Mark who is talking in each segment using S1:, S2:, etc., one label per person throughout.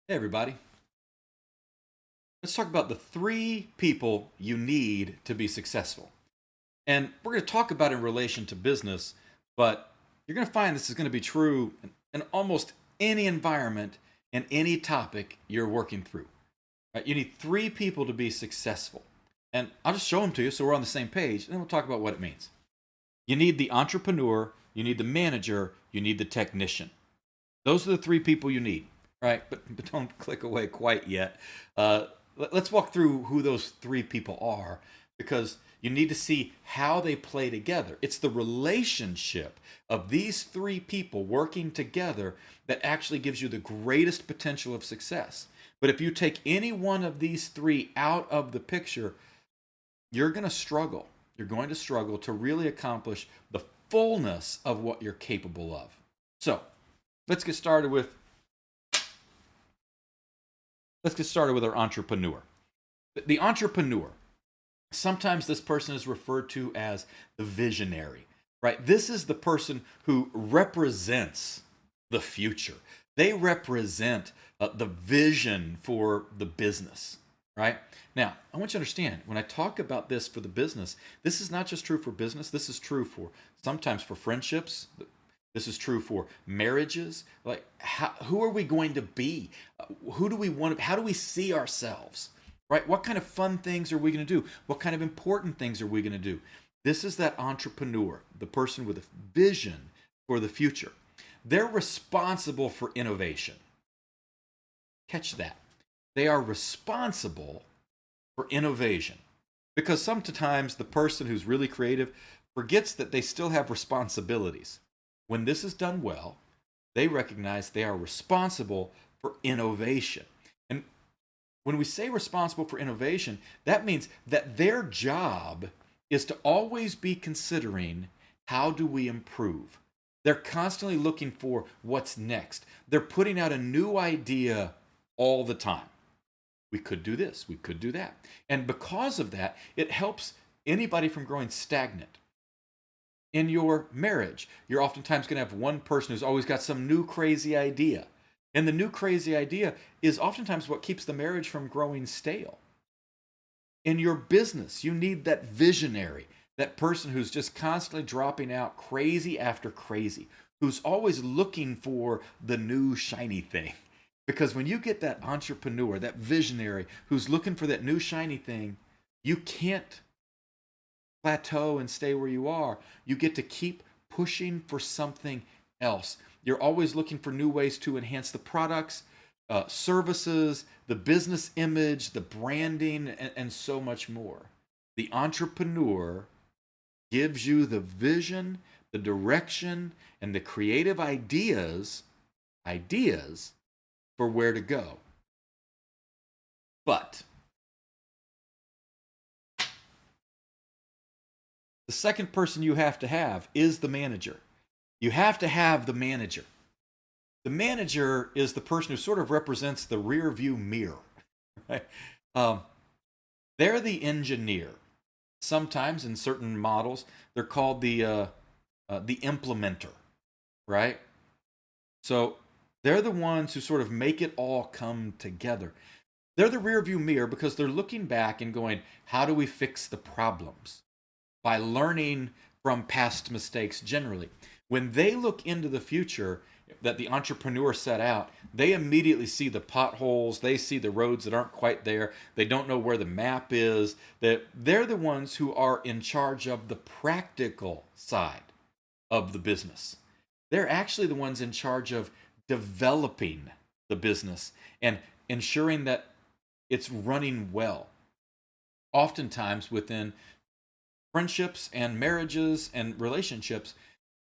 S1: Hey, everybody. Let's talk about the three people you need to be successful. And we're going to talk about it in relation to business, but you're going to find this is going to be true in almost any environment and any topic you're working through. Right? You need three people to be successful. And I'll just show them to you so we're on the same page, and then we'll talk about what it means. You need the entrepreneur, you need the manager, you need the technician. Those are the three people you need, right? But don't click away quite yet. Let's walk through who those three people are because you need to see how they play together. It's the relationship of these three people working together that actually gives you the greatest potential of success. But if you take any one of these three out of the picture, you're going to struggle. You're going to struggle to really accomplish the fullness of what you're capable of. So, let's get started with our entrepreneur. The entrepreneur. Sometimes this person is referred to as the visionary, right? This is the person who represents the future. They represent the vision for the business, right? Now, I want you to understand when I talk about this for the business, this is not just true for business, this is true for sometimes for friendships. This is true for marriages. Like, who are we going to be? Who do we want? How do we see ourselves? Right? What kind of fun things are we going to do? What kind of important things are we going to do? This is that entrepreneur, the person with a vision for the future. They're responsible for innovation. Catch that. They are responsible for innovation because sometimes the person who's really creative forgets that they still have responsibilities. When this is done well, they recognize they are responsible for innovation. And when we say responsible for innovation, that means that their job is to always be considering how do we improve. They're constantly looking for what's next. They're putting out a new idea all the time. We could do this, we could do that. And because of that, it helps anybody from growing stagnant. In your marriage, you're oftentimes going to have one person who's always got some new crazy idea. And the new crazy idea is oftentimes what keeps the marriage from growing stale. In your business, you need that visionary, that person who's just constantly dropping out crazy after crazy, who's always looking for the new shiny thing. Because when you get that entrepreneur, that visionary who's looking for that new shiny thing, you can't plateau and stay where you are. You get to keep pushing for something else. You're always looking for new ways to enhance the products, services, the business image, the branding, and so much more. The entrepreneur gives you the vision, the direction, and the creative ideas for where to go. But the second person you have to have is the manager. You have to have the manager. The manager is the person who sort of represents the rear view mirror. Right? Um, they're the engineer. Sometimes in certain models, they're called the implementer, right? So they're the ones who sort of make it all come together. They're the rear view mirror because they're looking back and going, how do we fix the problems? By learning from past mistakes generally. When they look into the future that the entrepreneur set out, they immediately see the potholes, they see the roads that aren't quite there, they don't know where the map is. That they're the ones who are in charge of the practical side of the business. They're actually the ones in charge of developing the business and ensuring that it's running well. Oftentimes within friendships and marriages and relationships,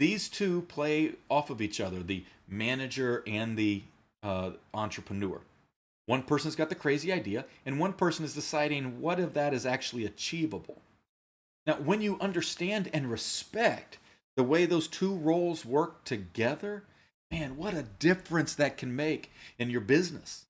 S1: these two play off of each other, the manager and the entrepreneur. One person's got the crazy idea, and one person is deciding what of that is actually achievable. Now, when you understand and respect the way those two roles work together, man, what a difference that can make in your business.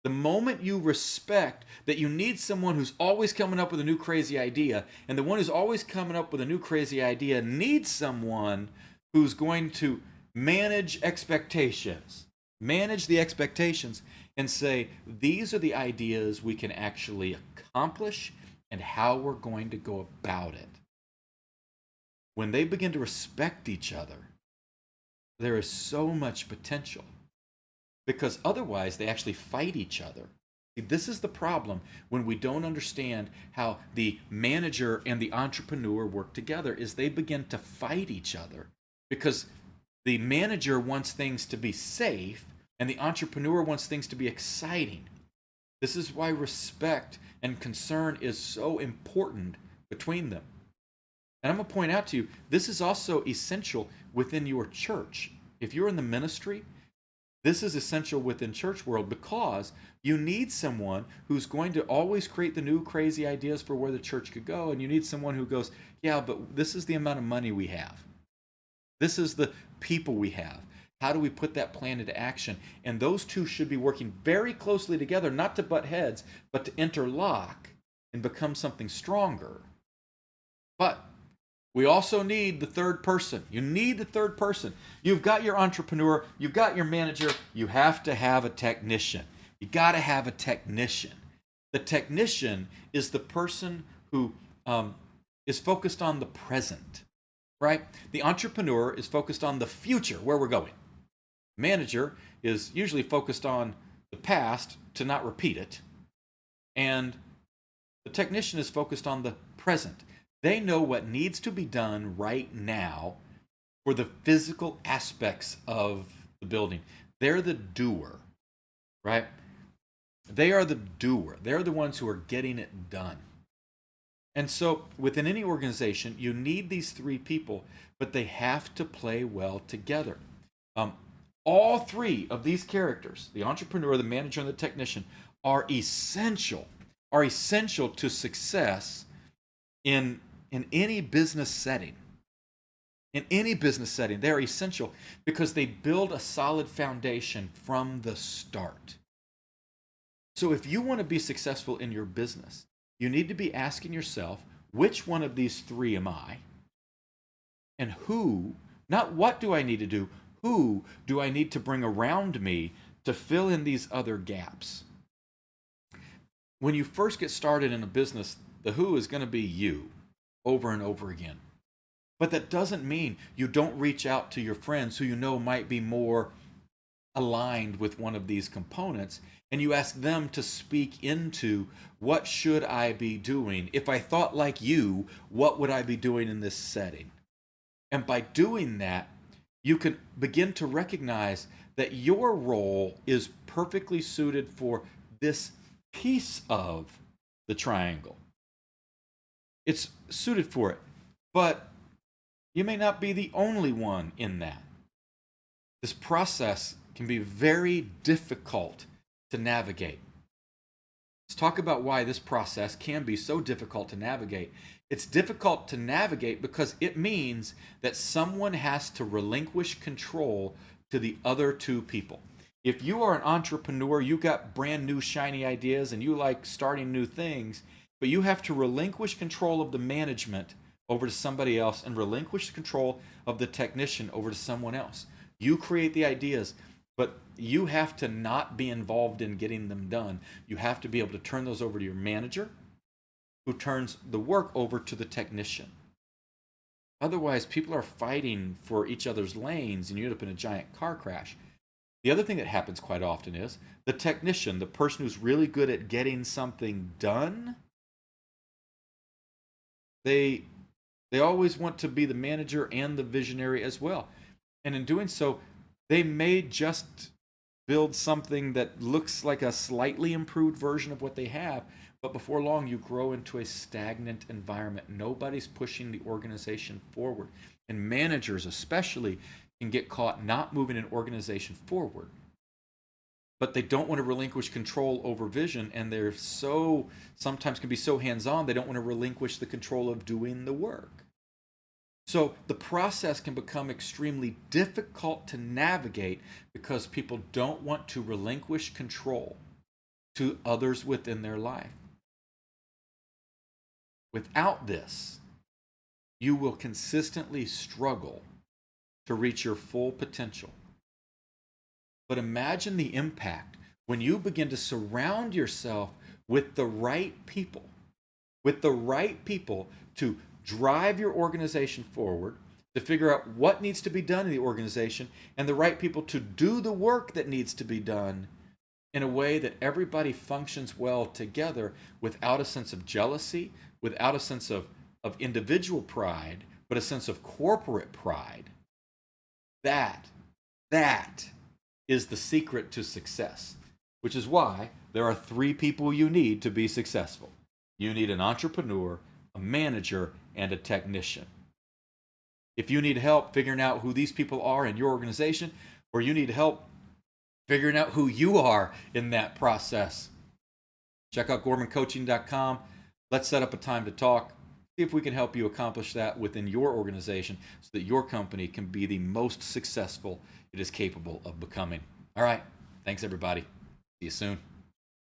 S1: The moment you respect that you need someone who's always coming up with a new crazy idea, and the one who's always coming up with a new crazy idea needs someone who's going to manage expectations, manage the expectations, and say, these are the ideas we can actually accomplish and how we're going to go about it. When they begin to respect each other, there is so much potential, because otherwise they actually fight each other. This is the problem when we don't understand how the manager and the entrepreneur work together, is they begin to fight each other because the manager wants things to be safe and the entrepreneur wants things to be exciting. This is why respect and concern is so important between them. And I'm going to point out to you, this is also essential within your church. If you're in the ministry, this is essential within church world, because you need someone who's going to always create the new crazy ideas for where the church could go. And you need someone who goes, yeah, but this is the amount of money we have. This is the people we have. How do we put that plan into action? And those two should be working very closely together, not to butt heads, but to interlock and become something stronger. But we also need the third person. You need the third person. You've got your entrepreneur, you've got your manager, you have to have a technician. You got to have a technician. The technician is the person who is focused on the present, right? The entrepreneur is focused on the future, where we're going. Manager is usually focused on the past to not repeat it. And the technician is focused on the present. They know what needs to be done right now for the physical aspects of the building. They're the doer, right? They are the doer. They're the ones who are getting it done. And so within any organization, you need these three people, but they have to play well together. All three of these characters, the entrepreneur, the manager, and the technician, are essential to success in any business setting. In any business setting, they're essential because they build a solid foundation from the start. So if you want to be successful in your business, you need to be asking yourself, which one of these three am I? And who, not what do I need to do, who do I need to bring around me to fill in these other gaps? When you first get started in a business, the who is going to be you over and over again. But that doesn't mean you don't reach out to your friends who you know might be more aligned with one of these components, and you ask them to speak into, what should I be doing? If I thought like you, what would I be doing in this setting? And by doing that, you can begin to recognize that your role is perfectly suited for this piece of the triangle. It's suited for it, but you may not be the only one in that. This process can be very difficult to navigate. Let's talk about why this process can be so difficult to navigate. It's difficult to navigate because it means that someone has to relinquish control to the other two people. If you are an entrepreneur, you got brand new shiny ideas and you like starting new things, but you have to relinquish control of the management over to somebody else and relinquish control of the technician over to someone else. You create the ideas, but you have to not be involved in getting them done. You have to be able to turn those over to your manager, who turns the work over to the technician. Otherwise, people are fighting for each other's lanes and you end up in a giant car crash. The other thing that happens quite often is the technician, the person who's really good at getting something done, they always want to be the manager and the visionary as well. And in doing so, they may just build something that looks like a slightly improved version of what they have, but before long you grow into a stagnant environment. Nobody's pushing the organization forward. And managers especially can get caught not moving an organization forward. But they don't want to relinquish control over vision, and they're so, sometimes can be so hands-on, they don't want to relinquish the control of doing the work. So the process can become extremely difficult to navigate because people don't want to relinquish control to others within their life. Without this, you will consistently struggle to reach your full potential. but imagine the impact when you begin to surround yourself with the right people, to drive your organization forward, to figure out what needs to be done in the organization, and the right people to do the work that needs to be done in a way that everybody functions well together without a sense of jealousy, without a sense of individual pride, but a sense of corporate pride. That is the secret to success, which is why there are 3 people you need to be successful. You need an entrepreneur, a manager, and a technician. If you need help figuring out who these people are in your organization, or you need help figuring out who you are in that process, check out gormancoaching.com. Let's set up a time to talk. See if we can help you accomplish that within your organization so that your company can be the most successful it is capable of becoming. All right. Thanks, everybody. See you soon.